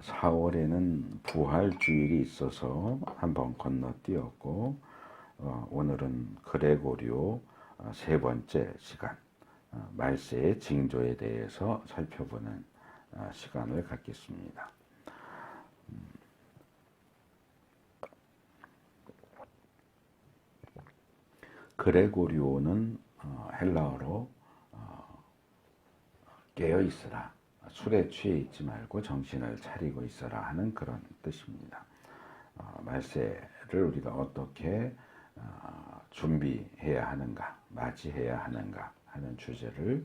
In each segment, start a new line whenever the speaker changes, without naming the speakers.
4월에는 부활주일이 있어서 한번 건너뛰었고, 오늘은 그레고리오 세 번째 시간, 말세의 징조에 대해서 살펴보는 시간을 갖겠습니다. 그레고리오는 헬라어로 깨어있으라, 술에 취해 있지 말고 정신을 차리고 있어라 하는 그런 뜻입니다. 말세를 우리가 어떻게 준비해야 하는가, 맞이해야 하는가 하는 주제를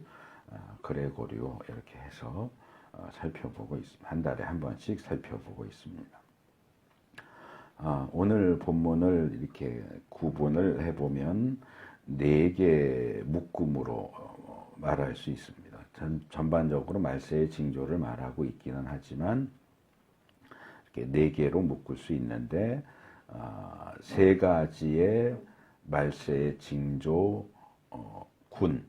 그레고리오 이렇게 해서 살펴보고 있습니다. 한 달에 한 번씩 살펴보고 있습니다. 오늘 본문을 이렇게 구분을 해보면 4개 묶음으로 말할 수 있습니다. 전반적으로 말세의 징조를 말하고 있기는 하지만 이렇게 4개로 묶을 수 있는데 3가지의 말세의 징조 군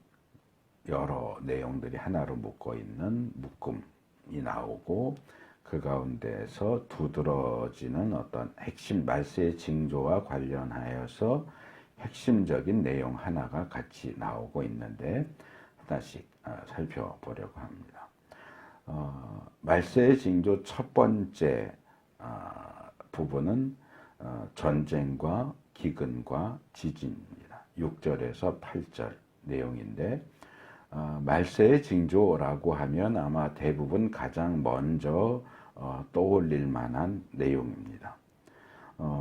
여러 내용들이 하나로 묶어 있는 묶음이 나오고, 그 가운데서 두드러지는 어떤 핵심 말세의 징조와 관련하여서 핵심적인 내용 하나가 같이 나오고 있는데 하나씩 살펴보려고 합니다. 말세의 징조 첫 번째 부분은 전쟁과 기근과 지진입니다. 6절에서 8절 내용인데, 말세의 징조라고 하면 아마 대부분 가장 먼저 떠올릴 만한 내용입니다.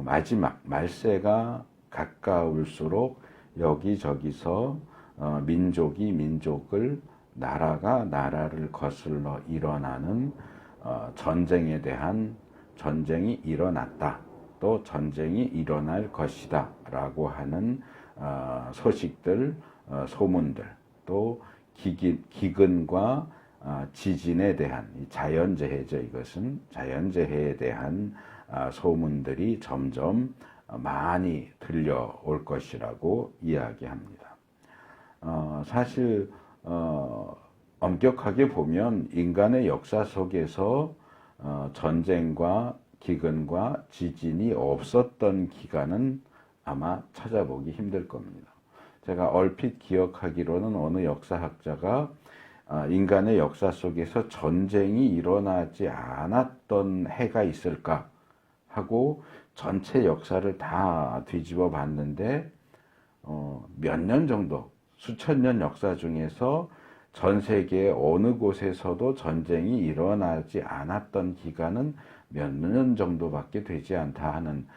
마지막 말세가 가까울수록 여기저기서 민족이 민족을, 나라가 나라를 거슬러 일어나는 전쟁에 대한 전쟁이 일어났다, 또 전쟁이 일어날 것이다 라고 하는 소식들, 소문들, 또 기근과 지진에 대한, 자연재해죠. 이것은 자연재해에 대한 소문들이 점점 많이 들려올 것이라고 이야기합니다. 사실 엄격하게 보면 인간의 역사 속에서 전쟁과 기근과 지진이 없었던 기간은 아마 찾아보기 힘들 겁니다. 제가 얼핏 기억하기로는 어느 역사학자가 인간의 역사 속에서 전쟁이 일어나지 않았던 해가 있을까 하고 전체 역사를 다 뒤집어 봤는데 몇 년 정도, 수천 년 역사 중에서 전 세계 어느 곳에서도 전쟁이 일어나지 않았던 기간은 몇 년 정도밖에 되지 않다 하는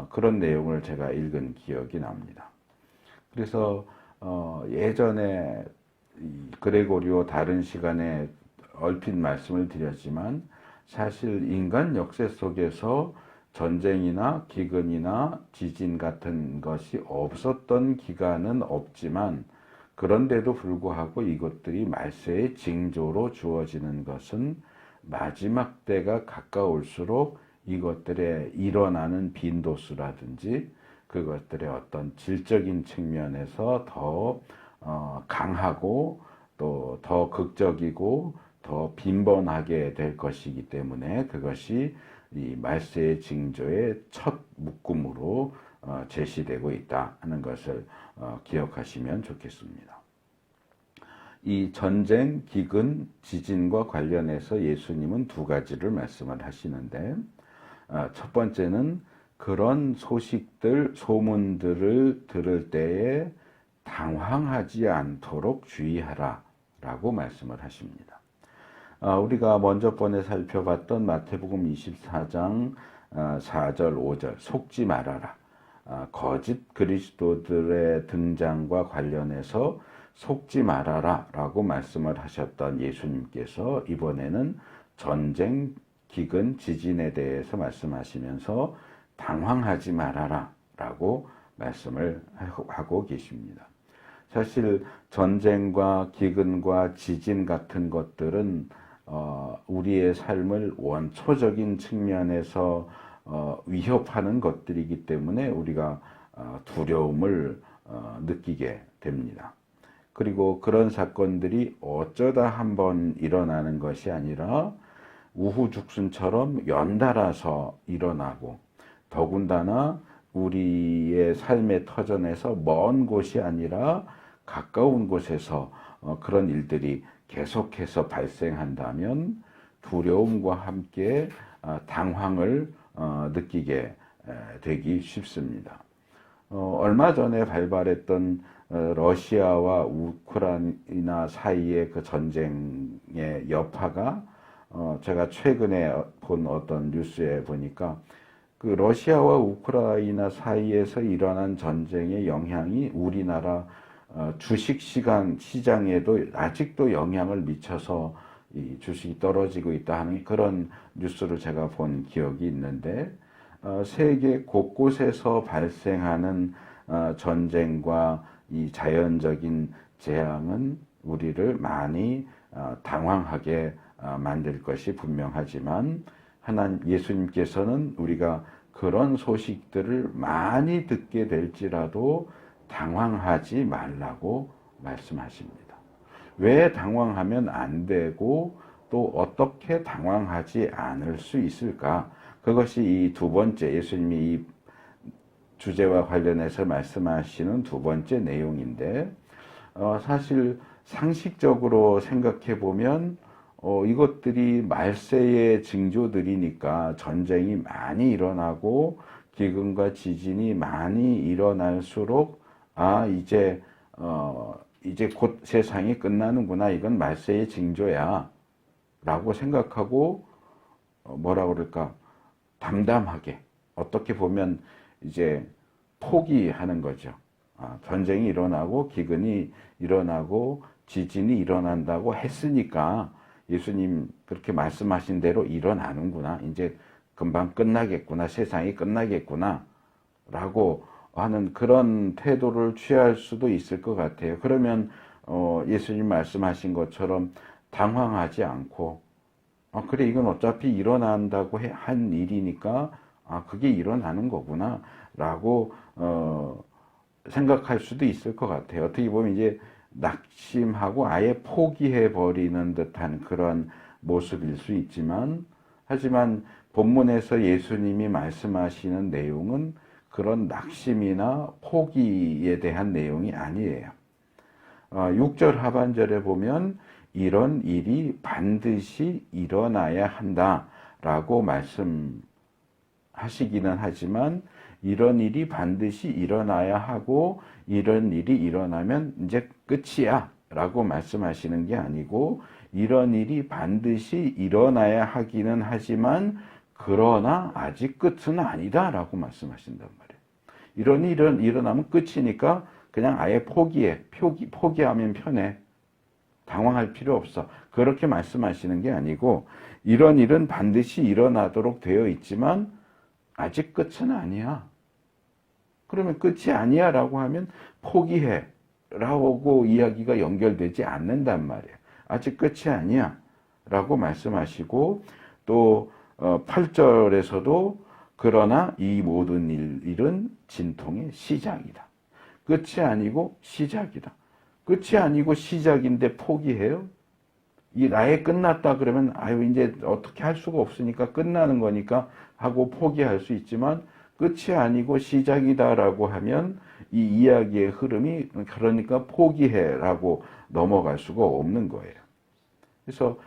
그런 내용을 제가 읽은 기억이 납니다. 그래서 예전에 그레고리오 다른 시간에 얼핏 말씀을 드렸지만, 사실 인간 역사 속에서 전쟁이나 기근이나 지진 같은 것이 없었던 기간은 없지만, 그런데도 불구하고 이것들이 말세의 징조로 주어지는 것은 마지막 때가 가까울수록 이것들의 일어나는 빈도수라든지 그것들의 어떤 질적인 측면에서 더 강하고 또 더 극적이고 더 빈번하게 될 것이기 때문에, 그것이 이 말세의 징조의 첫 묶음으로 제시되고 있다 하는 것을 기억하시면 좋겠습니다. 이 전쟁, 기근, 지진과 관련해서 예수님은 2가지를 말씀을 하시는데, 첫 번째는 그런 소식들, 소문들을 들을 때에 당황하지 않도록 주의하라 라고 말씀을 하십니다. 우리가 먼저 번에 살펴봤던 마태복음 24장 4절, 5절, 속지 말아라. 거짓 그리스도들의 등장과 관련해서 속지 말아라 라고 말씀을 하셨던 예수님께서 이번에는 전쟁, 기근, 지진에 대해서 말씀하시면서 당황하지 말아라 라고 말씀을 하고 계십니다. 사실 전쟁과 기근과 지진 같은 것들은 우리의 삶을 원초적인 측면에서 위협하는 것들이기 때문에 우리가 두려움을 느끼게 됩니다. 그리고 그런 사건들이 어쩌다 한번 일어나는 것이 아니라 우후죽순처럼 연달아서 일어나고, 더군다나 우리의 삶의 터전에서 먼 곳이 아니라 가까운 곳에서 그런 일들이 계속해서 발생한다면 두려움과 함께 당황을 느끼게 되기 쉽습니다. 얼마 전에 발발했던 러시아와 우크라이나 사이의 그 전쟁의 여파가 제가 최근에 본 어떤 뉴스에 보니까 그 러시아와 우크라이나 사이에서 일어난 전쟁의 영향이 우리나라 주식 시장에도 아직도 영향을 미쳐서 이 주식이 떨어지고 있다 하는 그런 뉴스를 제가 본 기억이 있는데, 세계 곳곳에서 발생하는 전쟁과 이 자연적인 재앙은 우리를 많이 당황하게 만들 것이 분명하지만, 예수님께서는 우리가 그런 소식들을 많이 듣게 될지라도 당황하지 말라고 말씀하십니다. 왜 당황하면 안 되고 또 어떻게 당황하지 않을 수 있을까? 그것이 이 두 번째, 예수님이 이 주제와 관련해서 말씀하시는 두 번째 내용인데, 사실 상식적으로 생각해 보면 이것들이 말세의 징조들이니까 전쟁이 많이 일어나고 기근과 지진이 많이 일어날수록 이제 곧 세상이 끝나는구나, 이건 말세의 징조야 라고 생각하고 뭐라 그럴까, 담담하게, 어떻게 보면 이제 포기하는 거죠. 전쟁이 일어나고 기근이 일어나고 지진이 일어난다고 했으니까 예수님 그렇게 말씀하신 대로 일어나는구나, 이제 금방 끝나겠구나, 세상이 끝나겠구나 라고 하는 그런 태도를 취할 수도 있을 것 같아요. 그러면 예수님 말씀하신 것처럼 당황하지 않고, 그래, 이건 어차피 일어난다고 한 일이니까 그게 일어나는 거구나 라고 생각할 수도 있을 것 같아요. 어떻게 보면 이제 낙심하고 아예 포기해 버리는 듯한 그런 모습일 수 있지만, 하지만 본문에서 예수님이 말씀하시는 내용은 그런 낙심이나 포기에 대한 내용이 아니에요. 6절 하반절에 보면 이런 일이 반드시 일어나야 한다라고 말씀하시기는 하지만, 이런 일이 반드시 일어나야 하고 이런 일이 일어나면 이제 끝이야 라고 말씀하시는 게 아니고, 이런 일이 반드시 일어나야 하기는 하지만 그러나 아직 끝은 아니다 라고 말씀하신단 말이에요. 이런 일은 일어나면 끝이니까 그냥 아예 포기하면 편해, 당황할 필요 없어, 그렇게 말씀하시는 게 아니고, 이런 일은 반드시 일어나도록 되어 있지만 아직 끝은 아니야. 그러면 끝이 아니야 라고 하면 포기해 라고 이야기가 연결되지 않는단 말이에요. 아직 끝이 아니야 라고 말씀하시고, 또 8절에서도 그러나 이 모든 일은 진통의 시작이다. 끝이 아니고 시작이다. 끝이 아니고 시작인데 포기해요? 나의 끝났다 그러면 이제 어떻게 할 수가 없으니까 끝나는 거니까 하고 포기할 수 있지만, 끝이 아니고 시작이다라고 하면 이 이야기의 흐름이, 그러니까 포기해라고 넘어갈 수가 없는 거예요. 그래서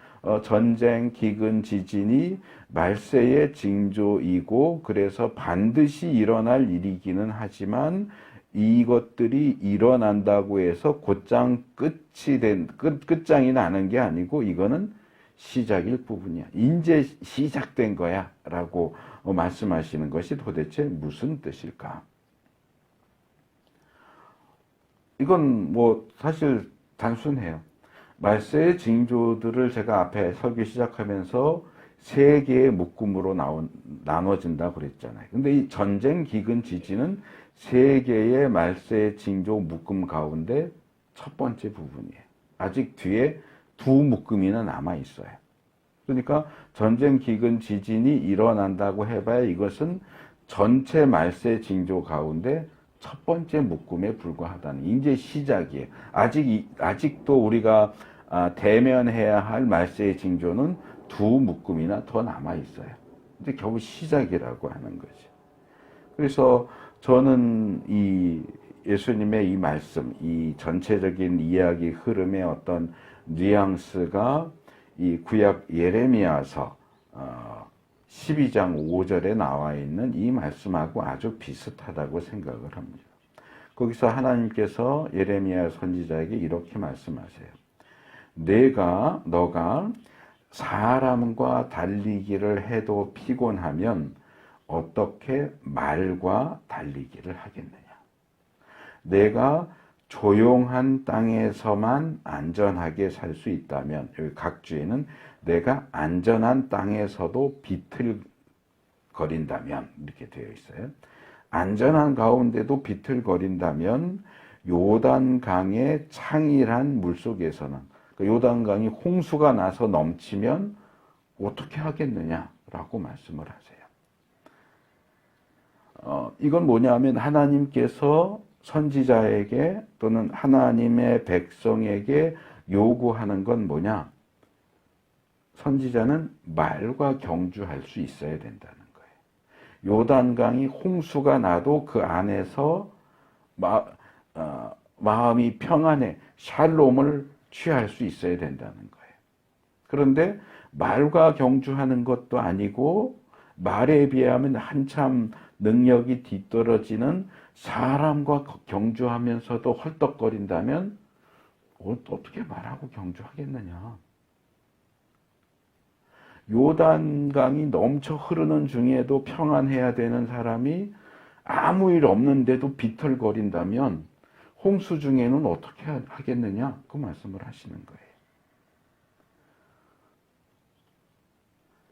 전쟁, 기근, 지진이 말세의 징조이고, 그래서 반드시 일어날 일이기는 하지만 이것들이 일어난다고 해서 곧장 끝장이 나는 게 아니고, 이거는 시작일 부분이야. 이제 시작된 거야 라고 말씀하시는 것이 도대체 무슨 뜻일까? 이건 사실 단순해요. 말세의 징조들을 제가 앞에 설교 시작하면서 세 개의 묶음으로 나눠진다고 그랬잖아요. 근데 이 전쟁, 기근, 지진은 세 개의 말세의 징조 묶음 가운데 첫 번째 부분이에요. 아직 뒤에 두 묶음이나 남아 있어요. 그러니까 전쟁, 기근, 지진이 일어난다고 해봐야 이것은 전체 말세 징조 가운데 첫 번째 묶음에 불과하다는, 이제 시작이에요. 아직도 우리가 대면해야 할 말세의 징조는 두 묶음이나 더 남아 있어요. 근데 겨우 시작이라고 하는 거죠. 그래서 저는 이 예수님의 이 말씀, 이 전체적인 이야기 흐름의 어떤 뉘앙스가 이 구약 예레미야서 12장 5절에 나와 있는 이 말씀하고 아주 비슷하다고 생각을 합니다. 거기서 하나님께서 예레미야 선지자에게 이렇게 말씀하세요. 너가 사람과 달리기를 해도 피곤하면 어떻게 말과 달리기를 하겠느냐. 내가 조용한 땅에서만 안전하게 살 수 있다면, 여기 각주에는 내가 안전한 땅에서도 비틀거린다면 이렇게 되어 있어요. 안전한 가운데도 비틀거린다면 요단강의 창일한 물속에서는, 요단강이 홍수가 나서 넘치면 어떻게 하겠느냐라고 말씀을 하세요. 이건 뭐냐면 하나님께서 선지자에게 또는 하나님의 백성에게 요구하는 건 뭐냐? 선지자는 말과 경주할 수 있어야 된다는 거예요. 요단강이 홍수가 나도 그 안에서 마음이 평안해 샬롬을 취할 수 있어야 된다는 거예요. 그런데 말과 경주하는 것도 아니고 말에 비하면 한참 능력이 뒤떨어지는 사람과 경주하면서도 헐떡거린다면 어떻게 말하고 경주하겠느냐. 요단강이 넘쳐 흐르는 중에도 평안해야 되는 사람이 아무 일 없는데도 비틀거린다면 홍수 중에는 어떻게 하겠느냐, 그 말씀을 하시는 거예요.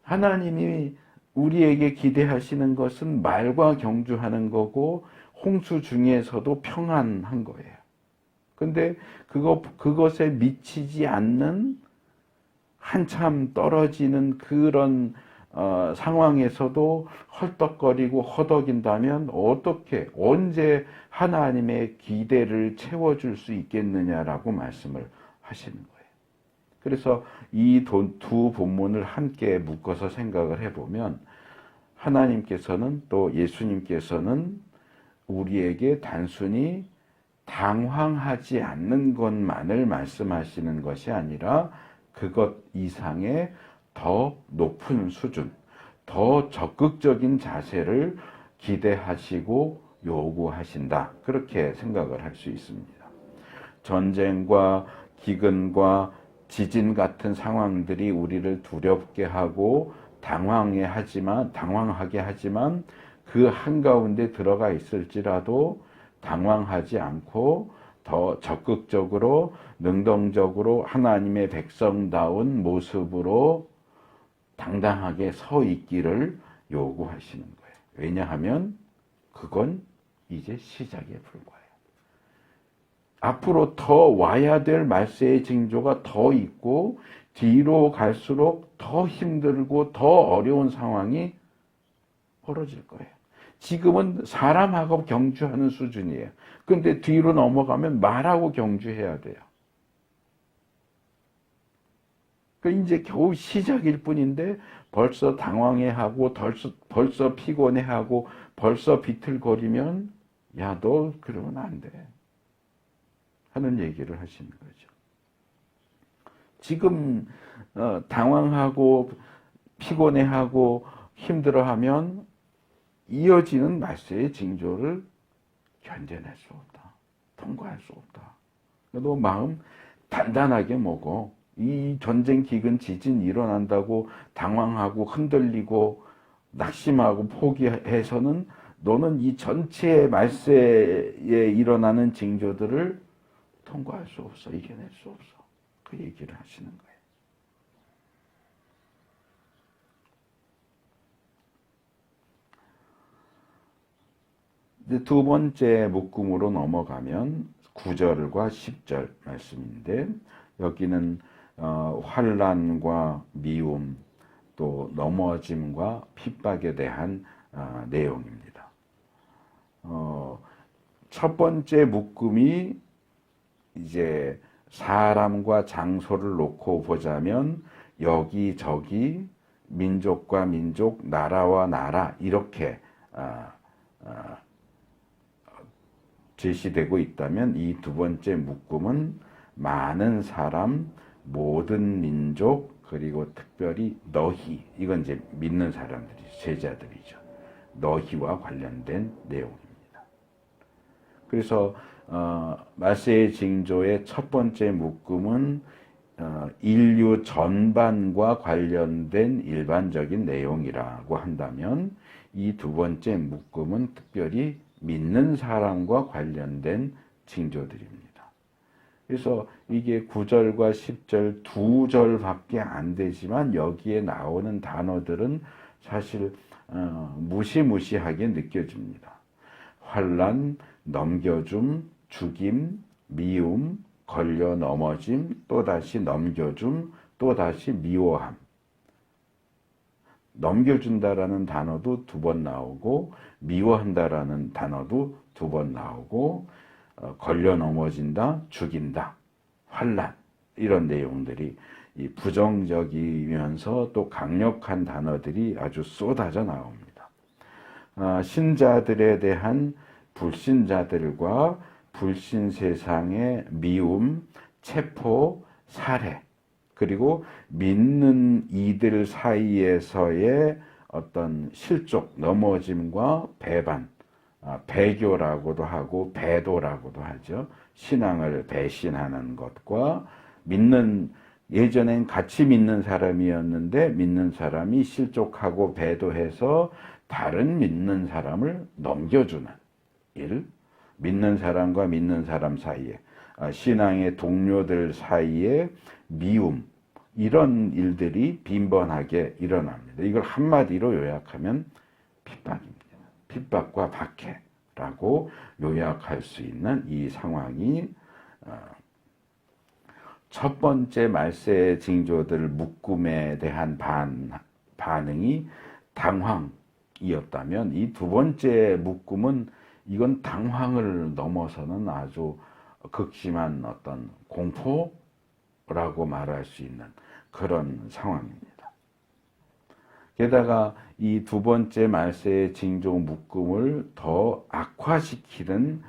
하나님이 우리에게 기대하시는 것은 말과 경주하는 거고 홍수 중에서도 평안한 거예요. 근데 그것에 미치지 않는 한참 떨어지는 그런 상황에서도 헐떡거리고 허덕인다면 어떻게, 언제 하나님의 기대를 채워줄 수 있겠느냐라고 말씀을 하시는 거예요. 그래서 이 두 본문을 함께 묶어서 생각을 해보면 하나님께서는 또 예수님께서는 우리에게 단순히 당황하지 않는 것만을 말씀하시는 것이 아니라 그것 이상의 더 높은 수준, 더 적극적인 자세를 기대하시고 요구하신다. 그렇게 생각을 할 수 있습니다. 전쟁과 기근과 지진 같은 상황들이 우리를 두렵게 하고 당황하게 하지만 그 한가운데 들어가 있을지라도 당황하지 않고 더 적극적으로 능동적으로 하나님의 백성다운 모습으로 당당하게 서 있기를 요구하시는 거예요. 왜냐하면 그건 이제 시작에 불과해요. 앞으로 더 와야 될 말세의 징조가 더 있고 뒤로 갈수록 더 힘들고 더 어려운 상황이 벌어질 거예요. 지금은 사람하고 경주하는 수준이에요. 근데 뒤로 넘어가면 말하고 경주해야 돼요. 이제 겨우 시작일 뿐인데 벌써 당황해하고 벌써 피곤해하고 벌써 비틀거리면 야, 너 그러면 안 돼. 하는 얘기를 하시는 거죠. 지금 당황하고 피곤해하고 힘들어하면 이어지는 말세의 징조를 견뎌낼 수 없다. 통과할 수 없다. 너 마음 단단하게 먹어. 이 전쟁, 기근, 지진 일어난다고 당황하고 흔들리고 낙심하고 포기해서는 너는 이 전체 말세에 일어나는 징조들을 통과할 수 없어. 이겨낼 수 없어. 그 얘기를 하시는 거예요. 이제 두 번째 묶음으로 넘어가면 9절과 10절 말씀인데 여기는 환난과 미움 또 넘어짐과 핍박에 대한 내용입니다. 첫 번째 묶음이 이제 사람과 장소를 놓고 보자면 여기저기 민족과 민족, 나라와 나라 이렇게 제시되고 있다면 이 두 번째 묶음은 많은 사람, 모든 민족, 그리고 특별히 너희, 이건 이제 믿는 사람들이죠. 제자들이죠. 너희와 관련된 내용입니다. 그래서 말세의 징조의 첫 번째 묶음은 인류 전반과 관련된 일반적인 내용이라고 한다면 이 두 번째 묶음은 특별히 믿는 사람과 관련된 징조들입니다. 그래서 이게 9절과 10절 두 절밖에 안 되지만 여기에 나오는 단어들은 사실 무시무시하게 느껴집니다. 환난, 넘겨줌, 죽임, 미움, 걸려 넘어짐, 또다시 넘겨줌, 또다시 미워함. 넘겨준다라는 단어도 두 번 나오고 미워한다라는 단어도 두 번 나오고 걸려 넘어진다, 죽인다, 환난 이런 내용들이 이 부정적이면서 또 강력한 단어들이 아주 쏟아져 나옵니다. 신자들에 대한 불신자들과 불신 세상의 미움, 체포, 살해 그리고 믿는 이들 사이에서의 어떤 실족, 넘어짐과 배반, 배교라고도 하고 배도라고도 하죠. 신앙을 배신하는 것과 예전엔 같이 믿는 사람이었는데 믿는 사람이 실족하고 배도해서 다른 믿는 사람을 넘겨주는 일, 믿는 사람과 믿는 사람 사이에, 신앙의 동료들 사이에 미움, 이런 일들이 빈번하게 일어납니다. 이걸 한마디로 요약하면 핍박입니다. 핍박과 박해라고 요약할 수 있는 이 상황이 첫 번째 말세의 징조들 묶음에 대한 반응이 당황이었다면 이 두 번째 묶음은 이건 당황을 넘어서는 아주 극심한 어떤 공포라고 말할 수 있는 그런 상황입니다. 게다가 이 두 번째 말세의 징조 묶음을 더 악화시키는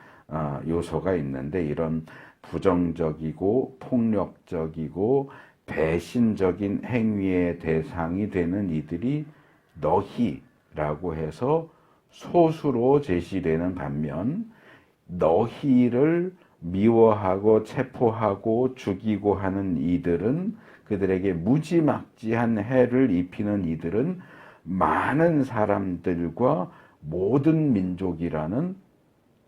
요소가 있는데 이런 부정적이고 폭력적이고 배신적인 행위의 대상이 되는 이들이 너희라고 해서 소수로 제시되는 반면 너희를 미워하고 체포하고 죽이고 하는 이들은 그들에게 무지막지한 해를 입히는 이들은 많은 사람들과 모든 민족이라는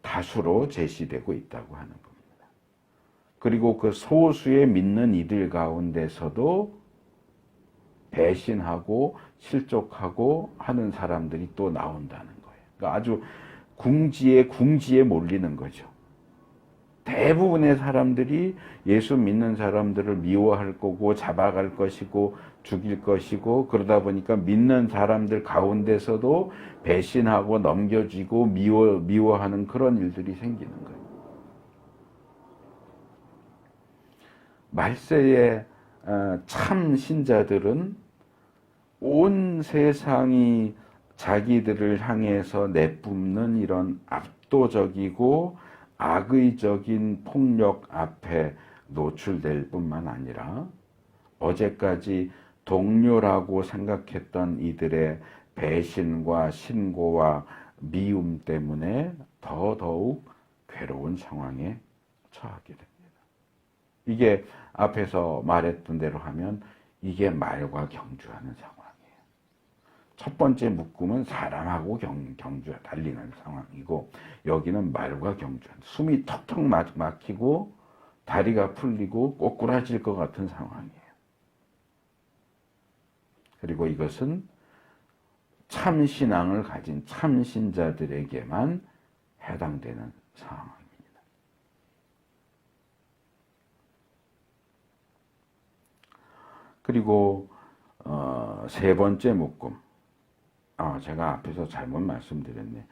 다수로 제시되고 있다고 하는 겁니다. 그리고 그 소수의 믿는 이들 가운데서도 배신하고 실족하고 하는 사람들이 또 나온다는 거예요. 그러니까 아주 궁지에 몰리는 거죠. 대부분의 사람들이 예수 믿는 사람들을 미워할 거고 잡아갈 것이고 죽일 것이고 그러다 보니까 믿는 사람들 가운데서도 배신하고 넘겨지고 미워하는 그런 일들이 생기는 거예요. 말세의 참 신자들은 온 세상이 자기들을 향해서 내뿜는 이런 압도적이고 악의적인 폭력 앞에 노출될 뿐만 아니라 어제까지 동료라고 생각했던 이들의 배신과 신고와 미움 때문에 더더욱 괴로운 상황에 처하게 됩니다. 이게 앞에서 말했던 대로 하면 이게 말과 경주하는 상황이에요. 첫 번째 묶음은 사람하고 달리는 상황이고 여기는 말과 경주하는 숨이 턱턱 막히고 다리가 풀리고 꼬꾸라질 것 같은 상황이에요. 그리고 이것은 참 신앙을 가진 참 신자들에게만 해당되는 상황입니다. 그리고 세 번째 묶음. 제가 앞에서 잘못 말씀드렸네.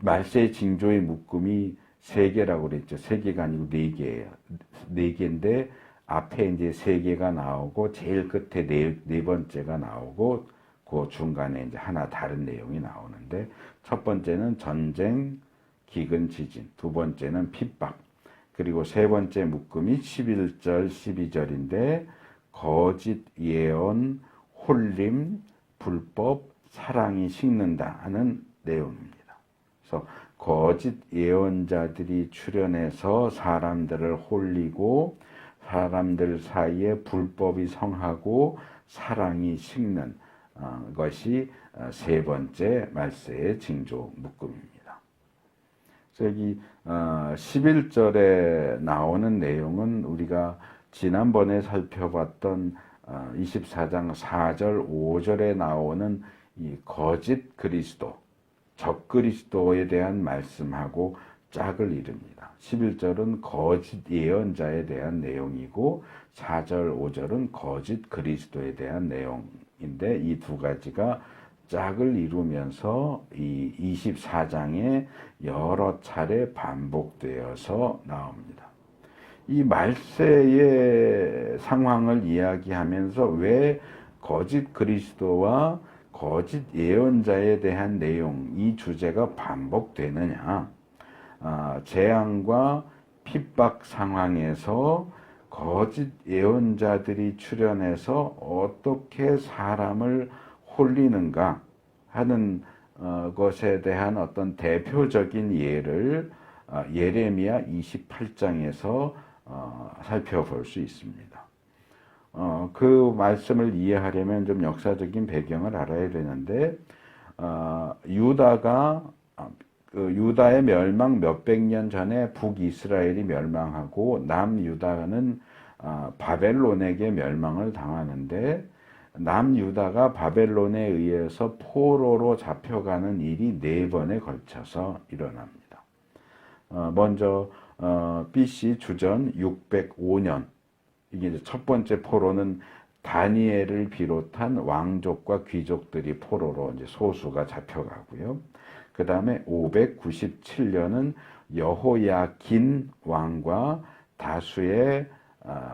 말세 징조의 묶음이 세 개라고 그랬죠. 세 개가 아니고 네 개예요. 네 개인데 앞에 이제 세 개가 나오고 제일 끝에 네 번째가 나오고 그 중간에 이제 하나 다른 내용이 나오는데 첫 번째는 전쟁, 기근, 지진, 두 번째는 핍박, 그리고 세 번째 묶음이 11절, 12절인데 거짓 예언, 홀림, 불법, 사랑이 식는다 하는 내용입니다. 그래서 거짓 예언자들이 출현해서 사람들을 홀리고 사람들 사이에 불법이 성하고 사랑이 식는 것이 세 번째 말세의 징조 묶음입니다. 그래서 여기 11절에 나오는 내용은 우리가 지난번에 살펴봤던 24장 4절 5절에 나오는 이 거짓 그리스도, 적 그리스도에 대한 말씀하고 짝을 이룹니다. 11절은 거짓 예언자에 대한 내용이고 4절 5절은 거짓 그리스도에 대한 내용인데 이 두 가지가 짝을 이루면서 이 24장에 여러 차례 반복되어서 나옵니다. 이 말세의 상황을 이야기하면서 왜 거짓 그리스도와 거짓 예언자에 대한 내용, 이 주제가 반복되느냐? 재앙과 핍박 상황에서 거짓 예언자들이 출현해서 어떻게 사람을 홀리는가 하는 것에 대한 어떤 대표적인 예를 예레미야 28장에서 살펴볼 수 있습니다. 그 말씀을 이해하려면 좀 역사적인 배경을 알아야 되는데 유다의 멸망 몇백 년 전에 북이스라엘이 멸망하고 남유다는 바벨론에게 멸망을 당하는데 남유다가 바벨론에 의해서 포로로 잡혀가는 일이 네 번에 걸쳐서 일어납니다. 먼저 BC 주전 605년, 이게 첫 번째 포로는 다니엘을 비롯한 왕족과 귀족들이 포로로 이제 소수가 잡혀가고요. 그 다음에 597년은 여호야긴 왕과 다수의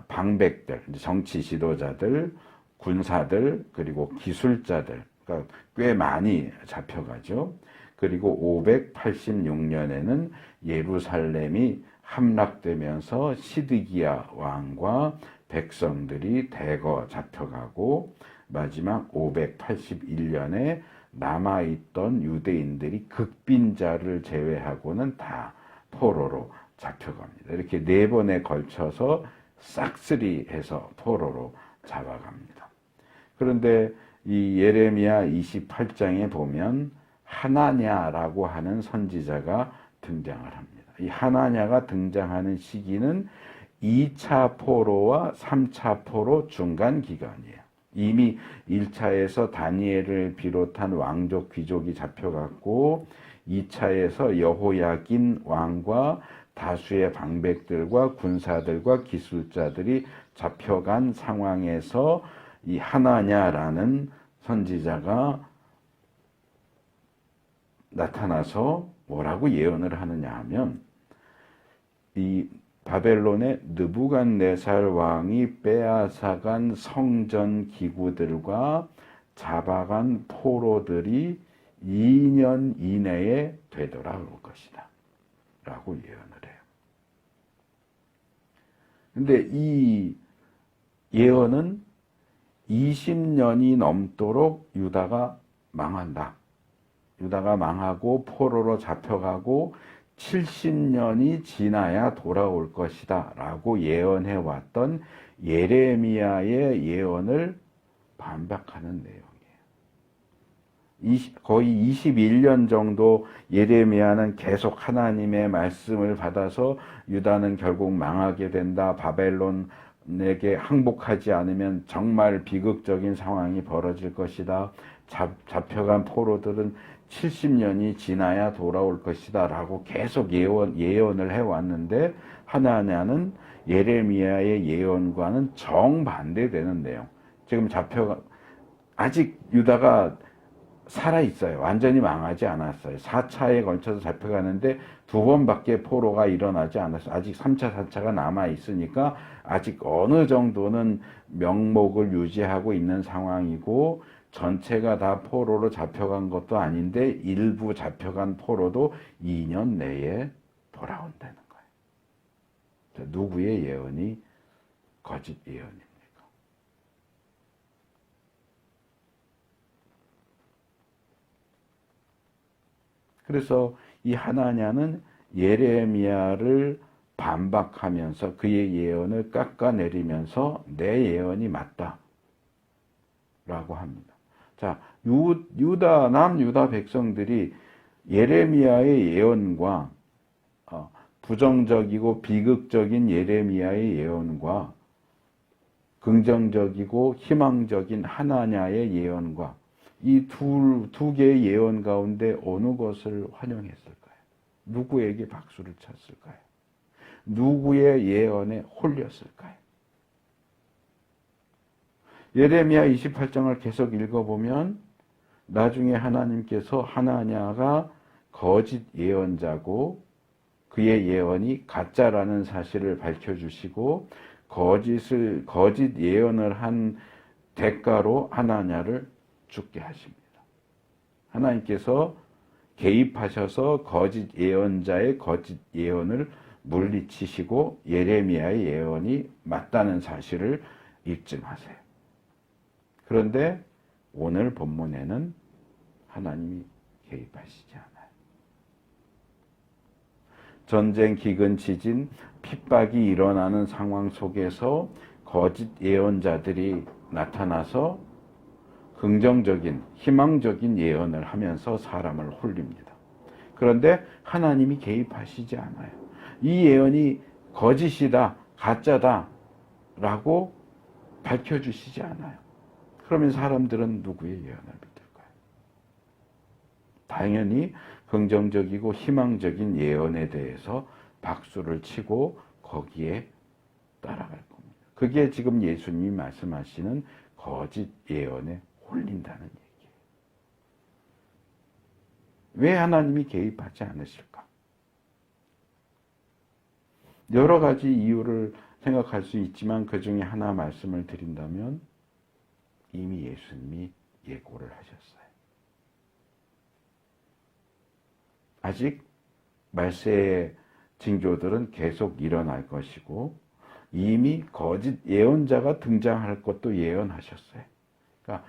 방백들, 정치 지도자들, 군사들, 그리고 기술자들, 그러니까 꽤 많이 잡혀가죠. 그리고 586년에는 예루살렘이 함락되면서 시드기야 왕과 백성들이 대거 잡혀가고 마지막 581년에 남아있던 유대인들이 극빈자를 제외하고는 다 포로로 잡혀갑니다. 이렇게 네 번에 걸쳐서 싹쓸이해서 포로로 잡아갑니다. 그런데 이 예레미야 28장에 보면 하나냐라고 하는 선지자가 등장을 합니다. 이 하나냐가 등장하는 시기는 2차 포로와 3차 포로 중간 기간이에요. 이미 1차에서 다니엘을 비롯한 왕족 귀족이 잡혀갔고 2차에서 여호야긴 왕과 다수의 방백들과 군사들과 기술자들이 잡혀간 상황에서 이 하나냐라는 선지자가 나타나서 뭐라고 예언을 하느냐 하면 이 바벨론의 느부갓네살 왕이 빼앗아간 성전 기구들과 잡아간 포로들이 2년 이내에 되돌아올 것이다 라고 예언을 해요. 근데 이 예언은 20년이 넘도록 유다가 망한다. 유다가 망하고 포로로 잡혀가고 70년이 지나야 돌아올 것이다 라고 예언해 왔던 예레미야의 예언을 반박하는 내용이에요. 거의 21년 정도 예레미야는 계속 하나님의 말씀을 받아서 유다는 결국 망하게 된다. 바벨론에게 항복하지 않으면 정말 비극적인 상황이 벌어질 것이다. 잡혀간 포로들은 70년이 지나야 돌아올 것이다 라고 계속 예언을 해왔는데 하나냐는 예레미야의 예언과는 정반대되는 내용. 지금 아직 유다가 살아있어요. 완전히 망하지 않았어요. 4차에 걸쳐서 잡혀가는데 2번밖에 포로가 일어나지 않았어요. 아직 3차, 4차가 남아있으니까 아직 어느 정도는 명목을 유지하고 있는 상황이고, 전체가 다 포로로 잡혀간 것도 아닌데 일부 잡혀간 포로도 2년 내에 돌아온다는 거예요. 누구의 예언이 거짓 예언입니까? 그래서 이 하나냐는 예레미야를 반박하면서 그의 예언을 깎아내리면서 내 예언이 맞다 라고 합니다. 자, 남유다 백성들이 예레미야의 예언과 부정적이고 비극적인 예레미야의 예언과 긍정적이고 희망적인 하나냐의 예언과 이 두 개의 예언 가운데 어느 것을 환영했을까요? 누구에게 박수를 쳤을까요? 누구의 예언에 홀렸을까요? 예레미야 28장을 계속 읽어보면 나중에 하나님께서 하나냐가 거짓 예언자고 그의 예언이 가짜라는 사실을 밝혀주시고 거짓 예언을 한 대가로 하나냐를 죽게 하십니다. 하나님께서 개입하셔서 거짓 예언자의 거짓 예언을 물리치시고 예레미야의 예언이 맞다는 사실을 입증하세요. 그런데 오늘 본문에는 하나님이 개입하시지 않아요. 전쟁, 기근, 지진, 핍박이 일어나는 상황 속에서 거짓 예언자들이 나타나서 긍정적인, 희망적인 예언을 하면서 사람을 홀립니다. 그런데 하나님이 개입하시지 않아요. 이 예언이 거짓이다, 가짜다 라고 밝혀주시지 않아요. 그러면 사람들은 누구의 예언을 믿을까요? 당연히 긍정적이고 희망적인 예언에 대해서 박수를 치고 거기에 따라갈 겁니다. 그게 지금 예수님이 말씀하시는 거짓 예언에 홀린다는 얘기예요. 왜 하나님이 개입하지 않으실까? 여러 가지 이유를 생각할 수 있지만 그 중에 하나 말씀을 드린다면 이미 예수님이 예고를 하셨어요. 아직 말세의 징조들은 계속 일어날 것이고 이미 거짓 예언자가 등장할 것도 예언하셨어요. 그러니까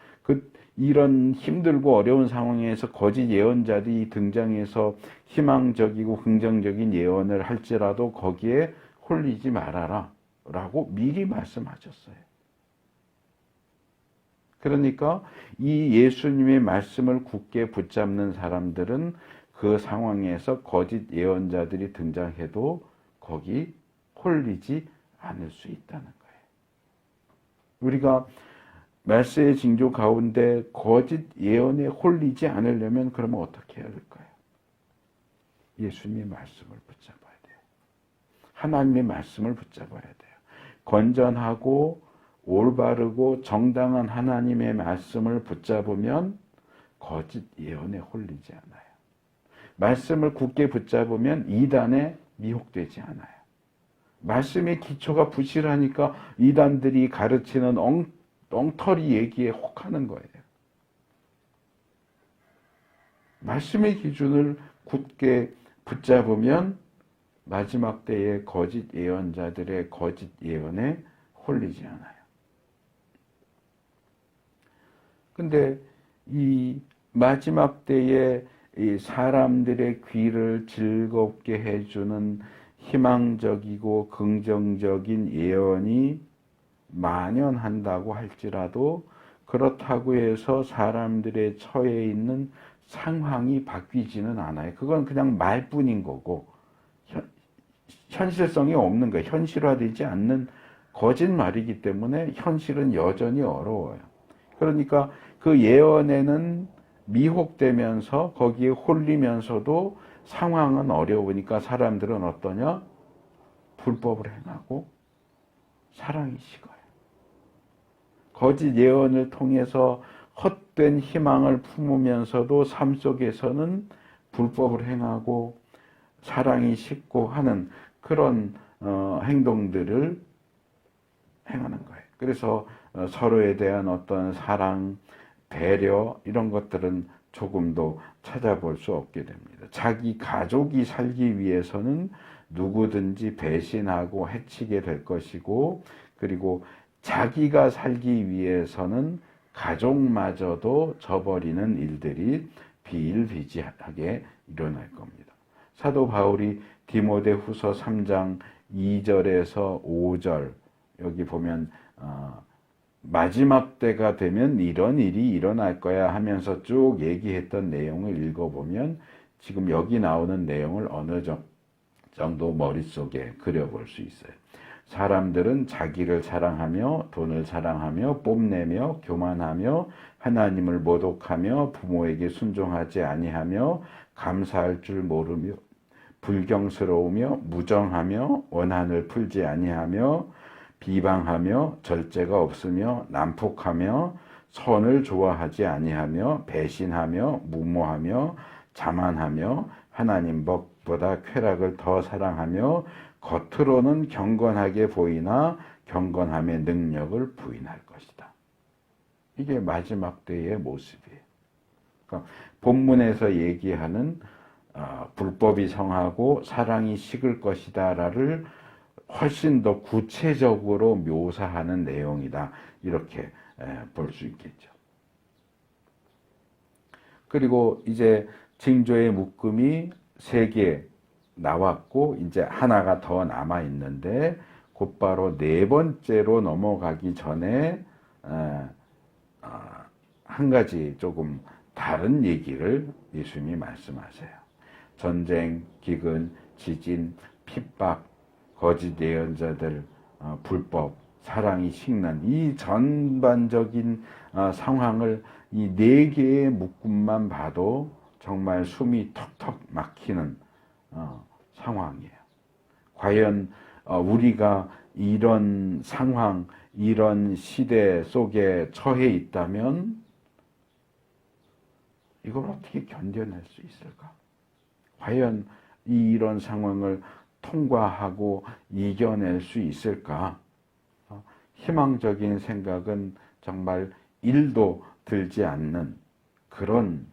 이런 힘들고 어려운 상황에서 거짓 예언자들이 등장해서 희망적이고 긍정적인 예언을 할지라도 거기에 홀리지 말아라 라고 미리 말씀하셨어요. 그러니까 이 예수님의 말씀을 굳게 붙잡는 사람들은 그 상황에서 거짓 예언자들이 등장해도 거기 홀리지 않을 수 있다는 거예요. 우리가 말세의 징조 가운데 거짓 예언에 홀리지 않으려면 그러면 어떻게 해야 될까요? 예수님의 말씀을 붙잡아야 돼요. 하나님의 말씀을 붙잡아야 돼요. 건전하고 올바르고 정당한 하나님의 말씀을 붙잡으면 거짓 예언에 홀리지 않아요. 말씀을 굳게 붙잡으면 이단에 미혹되지 않아요. 말씀의 기초가 부실하니까 이단들이 가르치는 엉터리 얘기에 혹하는 거예요. 말씀의 기준을 굳게 붙잡으면 마지막 때의 거짓 예언자들의 거짓 예언에 홀리지 않아요. 근데 이 마지막 때에 이 사람들의 귀를 즐겁게 해주는 희망적이고 긍정적인 예언이 만연한다고 할지라도 그렇다고 해서 사람들의 처해 있는 상황이 바뀌지는 않아요. 그건 그냥 말뿐인 거고 현실성이 없는 거예요. 현실화되지 않는 거짓말이기 때문에 현실은 여전히 어려워요. 그러니까 그 예언에는 미혹되면서 거기에 홀리면서도 상황은 어려우니까 사람들은 어떠냐? 불법을 행하고 사랑이 식어요. 거짓 예언을 통해서 헛된 희망을 품으면서도 삶 속에서는 불법을 행하고 사랑이 식고 하는 그런 행동들을 행하는 거예요. 그래서 서로에 대한 어떤 사랑, 배려 이런 것들은 조금도 찾아볼 수 없게 됩니다. 자기 가족이 살기 위해서는 누구든지 배신하고 해치게 될 것이고, 그리고 자기가 살기 위해서는 가족마저도 저버리는 일들이 비일비재하게 일어날 겁니다. 사도 바울이 디모데후서 3장 2절에서 5절 여기 보면 마지막 때가 되면 이런 일이 일어날 거야 하면서 쭉 얘기했던 내용을 읽어보면 지금 여기 나오는 내용을 어느 정도 머릿속에 그려볼 수 있어요. 사람들은 자기를 사랑하며 돈을 사랑하며 뽐내며 교만하며 하나님을 모독하며 부모에게 순종하지 아니하며 감사할 줄 모르며 불경스러우며 무정하며 원한을 풀지 아니하며 비방하며 절제가 없으며 난폭하며 선을 좋아하지 아니하며 배신하며 무모하며 자만하며 하나님 법보다 쾌락을 더 사랑하며 겉으로는 경건하게 보이나 경건함의 능력을 부인할 것이다. 이게 마지막 때의 모습이에요. 그러니까 본문에서 얘기하는 불법이 성하고 사랑이 식을 것이다를 훨씬 더 구체적으로 묘사하는 내용이다. 이렇게 볼 수 있겠죠. 그리고 이제 징조의 묶음이 3개 나왔고 이제 하나가 더 남아 있는데 곧바로 4번째로 넘어가기 전에 한 가지 조금 다른 얘기를 예수님이 말씀하세요. 전쟁, 기근, 지진, 핍박, 거짓 예언자들, 불법, 사랑이 식는 이 전반적인 상황을 이 4개의 묶음만 봐도 정말 숨이 턱턱 막히는 상황이에요. 과연 우리가 이런 상황, 이런 시대 속에 처해 있다면 이걸 어떻게 견뎌낼 수 있을까? 과연 이런 상황을 통과하고 이겨낼 수 있을까? 희망적인 생각은 정말 1도 들지 않는 그런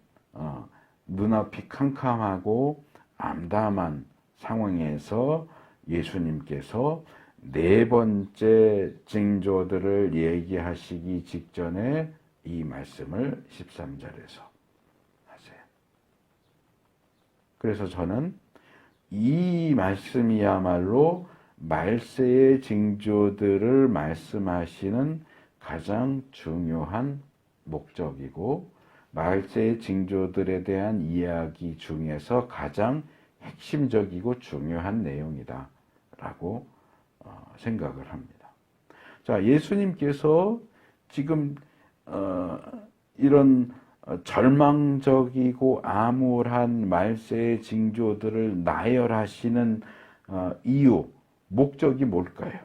눈앞이 캄캄하고 암담한 상황에서 예수님께서 4번째 징조들을 얘기하시기 직전에 이 말씀을 13절에서 하세요. 그래서 저는 이 말씀이야말로 말세의 징조들을 말씀하시는 가장 중요한 목적이고 말세의 징조들에 대한 이야기 중에서 가장 핵심적이고 중요한 내용이다 라고 생각을 합니다. 자, 예수님께서 지금 이런 절망적이고 암울한 말세의 징조들을 나열하시는 이유, 목적이 뭘까요?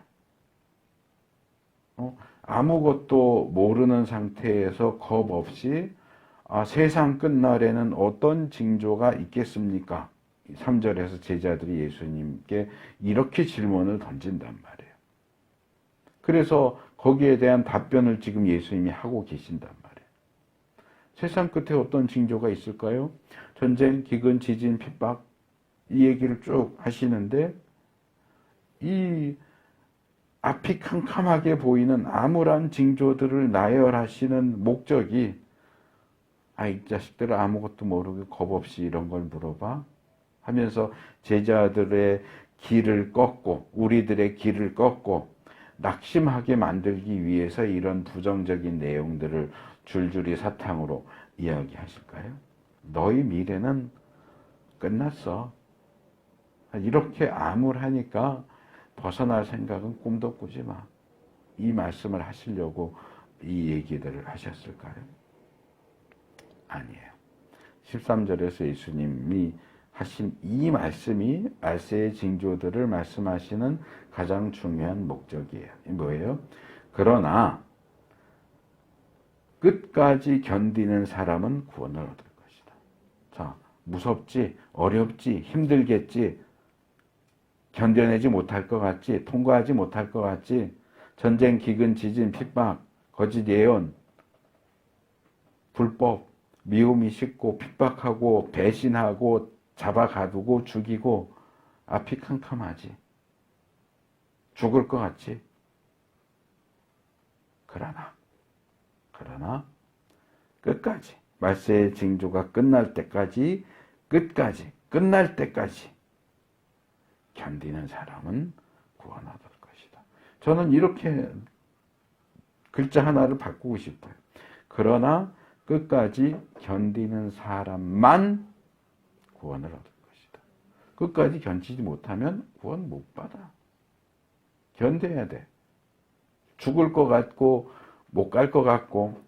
아무것도 모르는 상태에서 겁 없이 세상 끝날에는 어떤 징조가 있겠습니까? 3절에서 제자들이 예수님께 이렇게 질문을 던진단 말이에요. 그래서 거기에 대한 답변을 지금 예수님이 하고 계신단 말이에요. 세상 끝에 어떤 징조가 있을까요? 전쟁, 기근, 지진, 핍박 이 얘기를 쭉 하시는데 이 앞이 캄캄하게 보이는 암울한 징조들을 나열하시는 목적이 이 자식들 아무것도 모르고 겁 없이 이런 걸 물어봐 하면서 제자들의 길을 꺾고 우리들의 길을 꺾고 낙심하게 만들기 위해서 이런 부정적인 내용들을 줄줄이 사탕으로 이야기하실까요? 너희 미래는 끝났어. 이렇게 암울하니까 벗어날 생각은 꿈도 꾸지 마. 이 말씀을 하시려고 이 얘기들을 하셨을까요? 아니에요. 13절에서 예수님이 하신 이 말씀이 말세의 징조들을 말씀하시는 가장 중요한 목적이에요. 뭐예요? 그러나 끝까지 견디는 사람은 구원을 얻을 것이다. 자, 무섭지, 어렵지, 힘들겠지, 견뎌내지 못할 것 같지, 통과하지 못할 것 같지, 전쟁, 기근, 지진, 핍박, 거짓 예언, 불법, 미움이 싣고 핍박하고 배신하고 잡아가두고 죽이고 앞이 캄캄하지. 죽을 것 같지. 그러나 끝까지 말세의 징조가 끝날 때까지 끝날 때까지 견디는 사람은 구원 얻을 것이다. 저는 이렇게 글자 하나를 바꾸고 싶어요. 그러나 끝까지 견디는 사람만 구원을 얻을 것이다. 끝까지 견디지 못하면 구원 못 받아. 견뎌야 돼. 죽을 것 같고 못 갈 것 같고